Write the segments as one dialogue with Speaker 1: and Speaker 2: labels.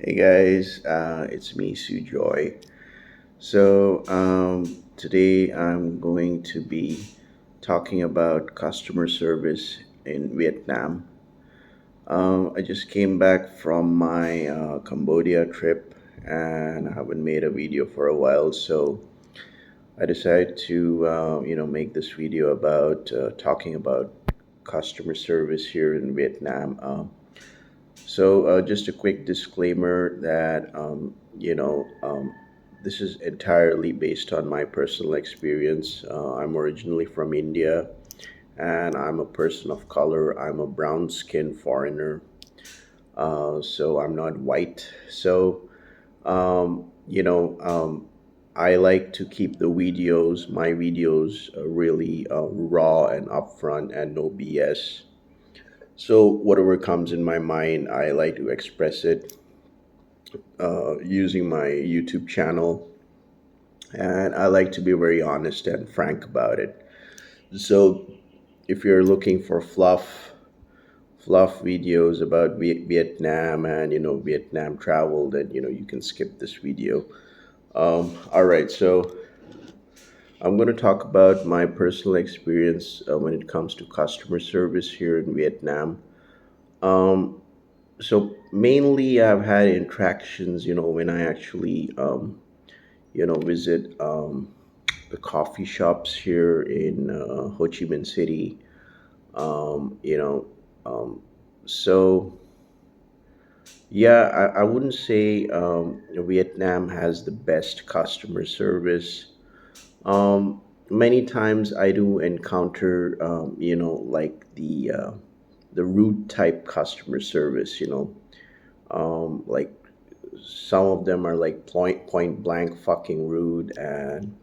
Speaker 1: Hey guys, it's me, Sujoy. Today I'm going to be talking about customer service in Vietnam. I just came back from my Cambodia trip and I haven't made a video for a while, so I decided to make this video about talking about customer service here in Vietnam. Just a quick disclaimer that this is entirely based on my personal experience. I'm originally from India, and I'm a person of color. I'm a brown-skinned foreigner, so I'm not white. I like to keep my videos, really raw and upfront and no BS. So whatever comes in my mind, I like to express it using my YouTube channel, and I like to be very honest and frank about it. So if you're looking for fluff videos about Vietnam and Vietnam travel, then you can skip this video. All right, so I'm going to talk about my personal experience when it comes to customer service here in Vietnam. Um, so mainly I've had interactions, when I actually visit the coffee shops here in Ho Chi Minh City. Um, you know, um, so yeah, I wouldn't say Vietnam has the best customer service. Many times I do encounter, like the rude type customer service. Like some of them are like point blank fucking rude, and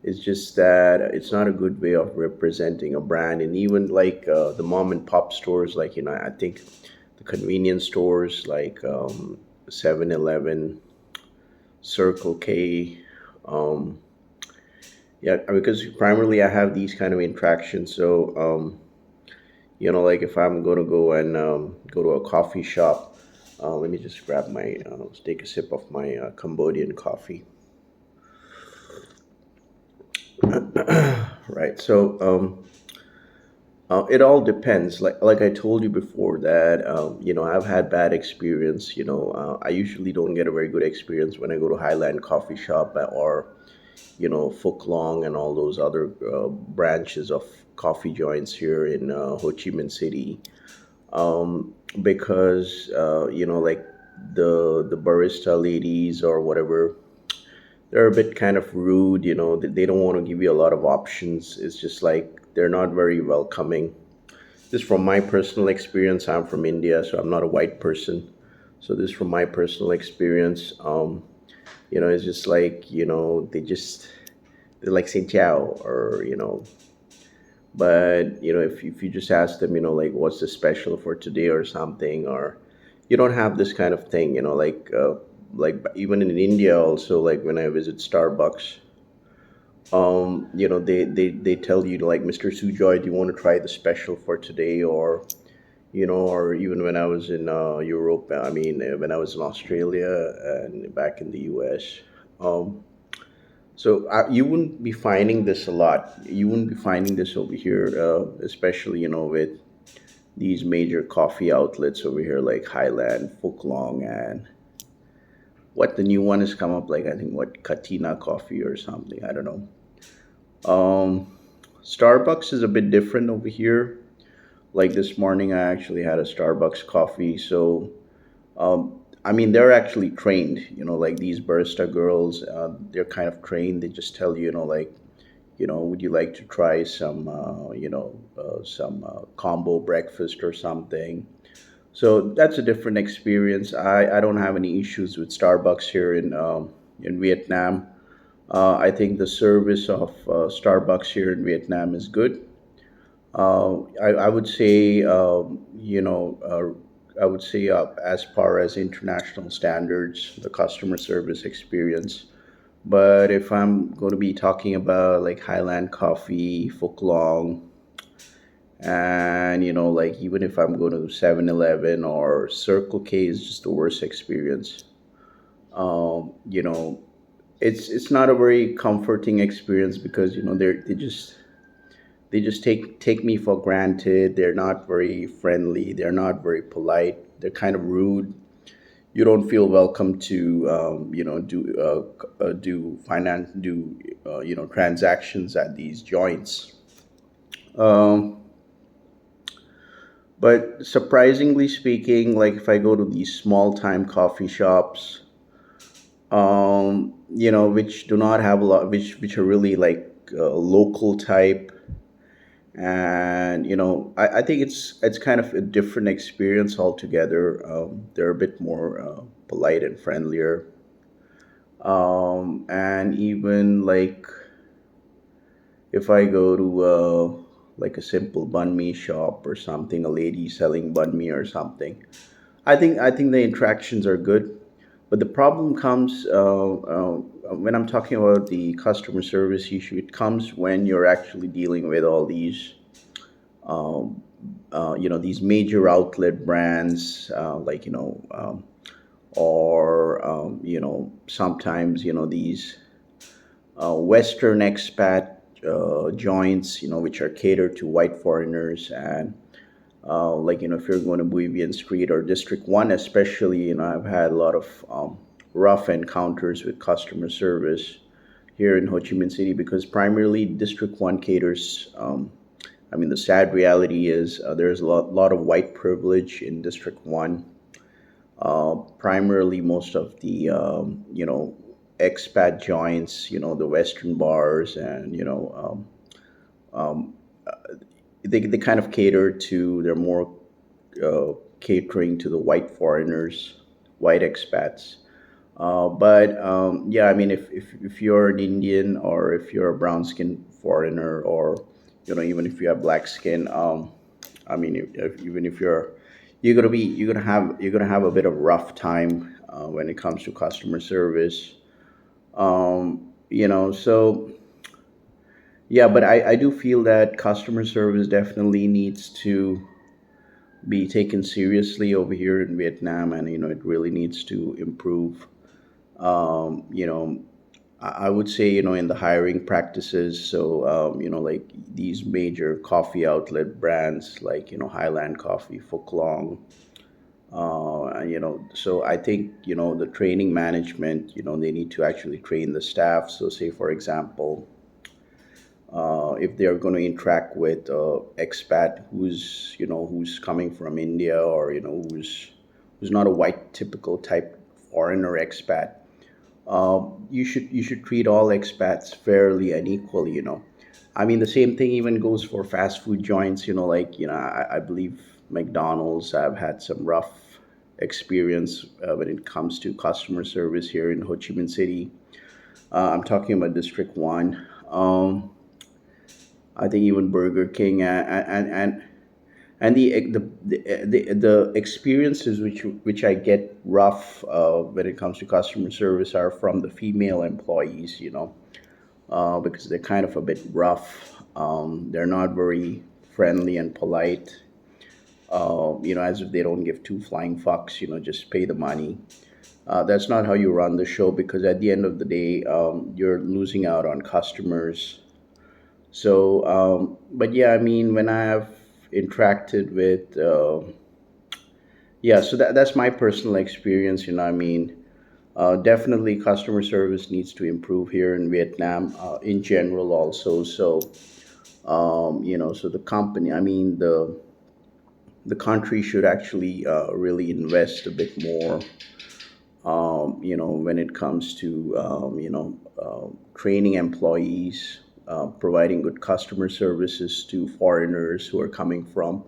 Speaker 1: it's just that it's not a good way of representing a brand. And even like the mom and pop stores, like I think the convenience stores like 7-Eleven, Circle K. um yeah, because primarily I have these kind of interactions. Like if I'm going to go and go to a coffee shop, let me just grab take a sip of my Cambodian coffee. Right. It all depends. Like I told you before that I've had bad experience. I usually don't get a very good experience when I go to Highland Coffee Shop or Phuc Long and all those other branches of coffee joints here in Ho Chi Minh City. Because like the barista ladies or whatever, they're a bit kind of rude. They don't want to give you a lot of options. It's just like they're not very welcoming. This from my personal experience. I'm from India, so I'm not a white person. So this from my personal experience. It's just like they're like Saint Chiao, or but if you just ask them, like what's the special for today or something, or you don't have this kind of thing, like even in India also, like when I visit Starbucks, they tell you like, Mr. Sujoy, do you want to try the special for today? Or even when I was in Europe, I mean, when I was in Australia and back in the US. You wouldn't be finding this a lot. You wouldn't be finding this over here, especially with these major coffee outlets over here like Highland, Phuc Long, and what the new one has come up, like I think what Katina Coffee or something. I don't know. Starbucks is a bit different over here. Like this morning, I actually had a Starbucks coffee. I mean, they're actually trained. Like these barista girls, they're kind of trained. They just tell you, like, would you like to try some combo breakfast or something? So that's a different experience. I don't have any issues with Starbucks here in Vietnam. I think the service of Starbucks here in Vietnam is good. I would say, I would say as far as international standards, the customer service experience. But if I'm going to be talking about like Highland Coffee, Phuc Long, and like even if I'm going to 7-Eleven or Circle K, is just the worst experience. You know, it's not a very comforting experience because they just take me for granted. They're not very friendly. They're not very polite. They're kind of rude. You don't feel welcome to do transactions at these joints. Um, but surprisingly speaking, like if I go to these small time coffee shops, which do not have a lot, which are really like local type, and I think it's kind of a different experience altogether. They're a bit more polite and friendlier, and even like if I go to like a simple banh mi shop or something, a lady selling banh mi or something, I think the interactions are good. But the problem comes when I'm talking about the customer service issue. It comes when you're actually dealing with all these um, these major outlet brands, like or sometimes these Western expat joints, which are catered to white foreigners. And like if you're going to Bouvian Street or District One, especially, I've had a lot of rough encounters with customer service here in Ho Chi Minh City because primarily District One caters. I mean, the sad reality is there's a lot of white privilege in District One. Primarily, most of the expat joints, the Western bars, and um, they kind of cater to. They're more catering to the white foreigners, white expats. But yeah, I mean, if you're an Indian or if you're a brown skinned foreigner, or even if you have black skin, I mean, even if you're gonna have a bit of rough time when it comes to customer service. So yeah, but I do feel that customer service definitely needs to be taken seriously over here in Vietnam, and it really needs to improve. Um, you know, I would say in the hiring practices. So like these major coffee outlet brands like Highland Coffee, Phuc Long. And, so I think the training management. They need to actually train the staff. So say for example, if they're going to interact with expat who's coming from India, or who's not a white typical type foreigner expat, you should treat all expats fairly and equally. I mean, the same thing even goes for fast food joints. Like I believe McDonald's. I've had some rough experience when it comes to customer service here in Ho Chi Minh City. I'm talking about District One. I think even Burger King, and the experiences which I get rough when it comes to customer service are from the female employees. Because they're kind of a bit rough. They're not very friendly and polite. As if they don't give two flying fucks. Just pay the money. That's not how you run the show, because at the end of the day, you're losing out on customers. So, but yeah, I mean, when I have interacted with, yeah, so that's my personal experience. I mean, definitely customer service needs to improve here in Vietnam, in general also. So, so the company, I mean, the country should actually really invest a bit more, when it comes to, training employees, providing good customer services to foreigners who are coming from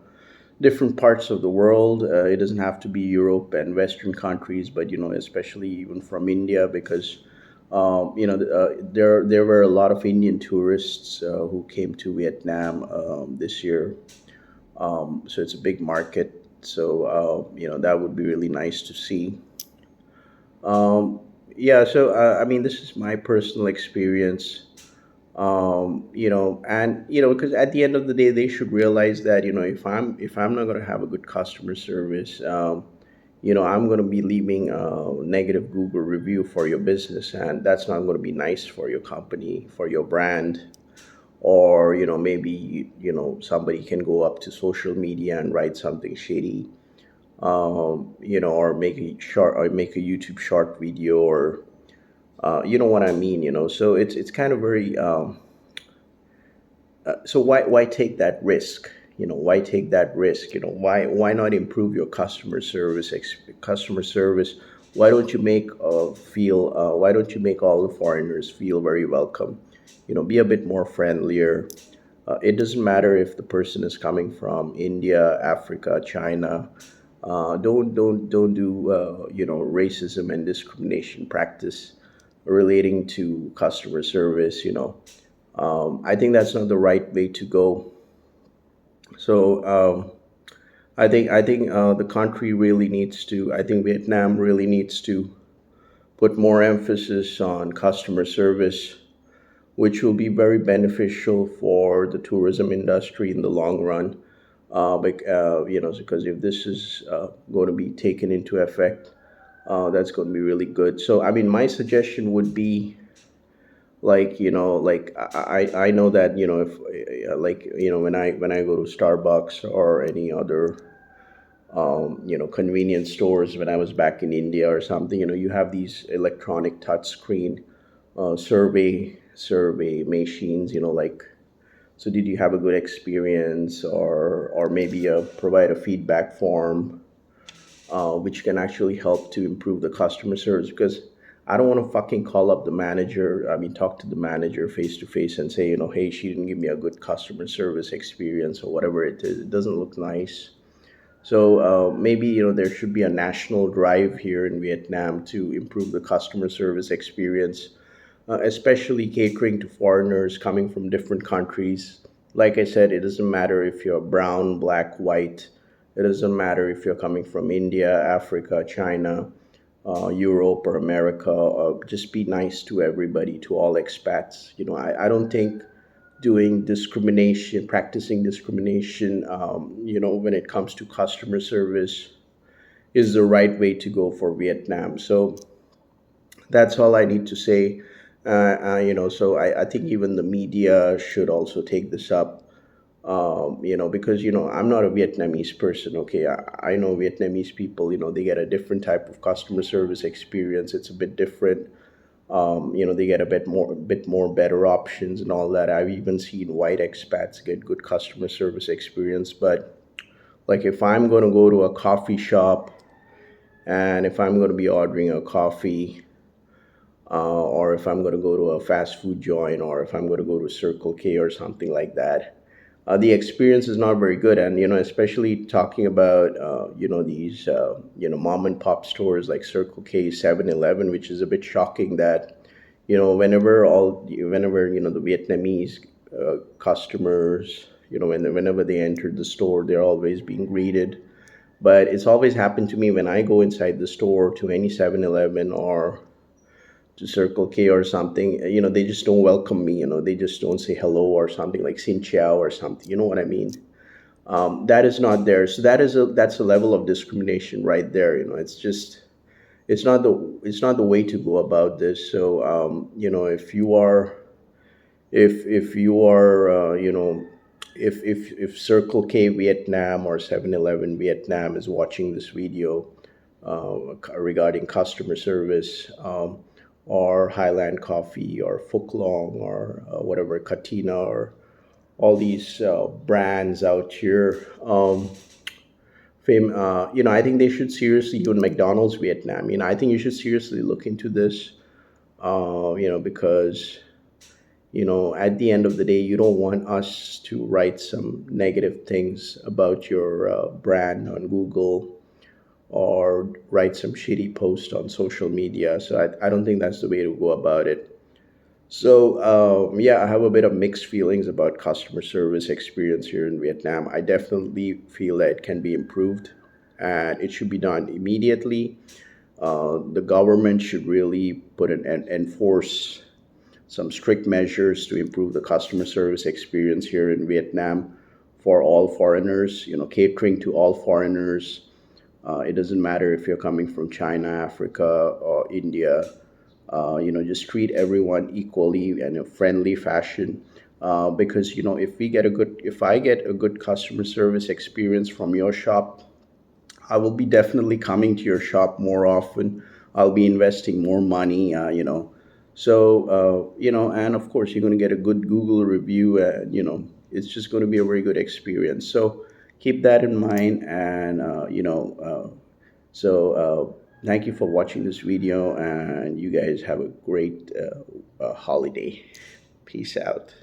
Speaker 1: different parts of the world. It doesn't have to be Europe and Western countries, but especially even from India, because there were a lot of Indian tourists who came to Vietnam this year. So it's a big market. So that would be really nice to see. Um, yeah. So I mean, this is my personal experience. And because at the end of the day, they should realize that if I'm not going to have a good customer service, I'm going to be leaving a negative Google review for your business, and that's not going to be nice for your company, for your brand. Or maybe somebody can go up to social media and write something shady, or make a YouTube short video, or you know what I mean. So it's kind of very so why take that risk? Why take that risk? Why not improve your customer service? Why don't you make all the foreigners feel very welcome? Be a bit more friendlier. It doesn't matter if the person is coming from India, Africa, China. Don't do racism and discrimination practice relating to customer service. I think that's not the right way to go. So I think the country really needs to. I think Vietnam really needs to put more emphasis on customer service, which will be very beneficial for the tourism industry in the long run. Because if this is going to be taken into effect, that's going to be really good. So, I mean, my suggestion would be, like I know that if when I go to Starbucks or any other convenience stores when I was back in India or something, you have these electronic touch screen survey machines, like, so did you have a good experience, or maybe provide a feedback form, which can actually help to improve the customer service. Because I don't want to fucking call up the manager. I mean, talk to the manager face to face and say, hey, she didn't give me a good customer service experience or whatever it is. It doesn't look nice. So maybe there should be a national drive here in Vietnam to improve the customer service experience, especially catering to foreigners coming from different countries. Like I said, it doesn't matter if you're brown, black, white. It doesn't matter if you're coming from India, Africa, China, Europe, or America. Just be nice to everybody, to all expats. I don't think practicing discrimination, when it comes to customer service, is the right way to go for Vietnam. So that's all I need to say. So I think even the media should also take this up. Because I'm not a Vietnamese person. Okay, I know Vietnamese people. They get a different type of customer service experience. It's a bit different. They get a bit more better options and all that. I've even seen white expats get good customer service experience. But like, if I'm going to go to a coffee shop, and if I'm going to be ordering a coffee, or if I'm going to go to a fast food joint, or if I'm going to go to Circle K or something like that, the experience is not very good. And especially talking about these mom and pop stores like Circle K, 7-Eleven, which is a bit shocking that whenever the Vietnamese customers, whenever they enter the store, they're always being greeted. But it's always happened to me when I go inside the store to any 7-Eleven or to Circle K or something, they just don't welcome me. They just don't say hello or something like Xin Chao or something. You know what I mean? That is not there. So that's a level of discrimination right there. It's not the way to go about this. So if Circle K Vietnam or 7-Eleven Vietnam is watching this video regarding customer service, or Highland Coffee or Phuc Long or whatever, Katina, or all these brands out here, I think they should seriously, even McDonald's Vietnam, I think you should seriously look into this, because at the end of the day, you don't want us to write some negative things about your brand on Google, or write some shitty post on social media. So I don't think that's the way to go about it. So yeah, I have a bit of mixed feelings about customer service experience here in Vietnam. I definitely feel that it can be improved, and it should be done immediately. The government should really enforce some strict measures to improve the customer service experience here in Vietnam for all foreigners. Catering to all foreigners, It doesn't matter if you're coming from China, Africa, or India. Just treat everyone equally in a friendly fashion. Because if I get a good customer service experience from your shop, I will be definitely coming to your shop more often. I'll be investing more money, and of course, you're going to get a good Google review, and, it's just going to be a very good experience. So keep that in mind. And, thank you for watching this video, and you guys have a great holiday. Peace out.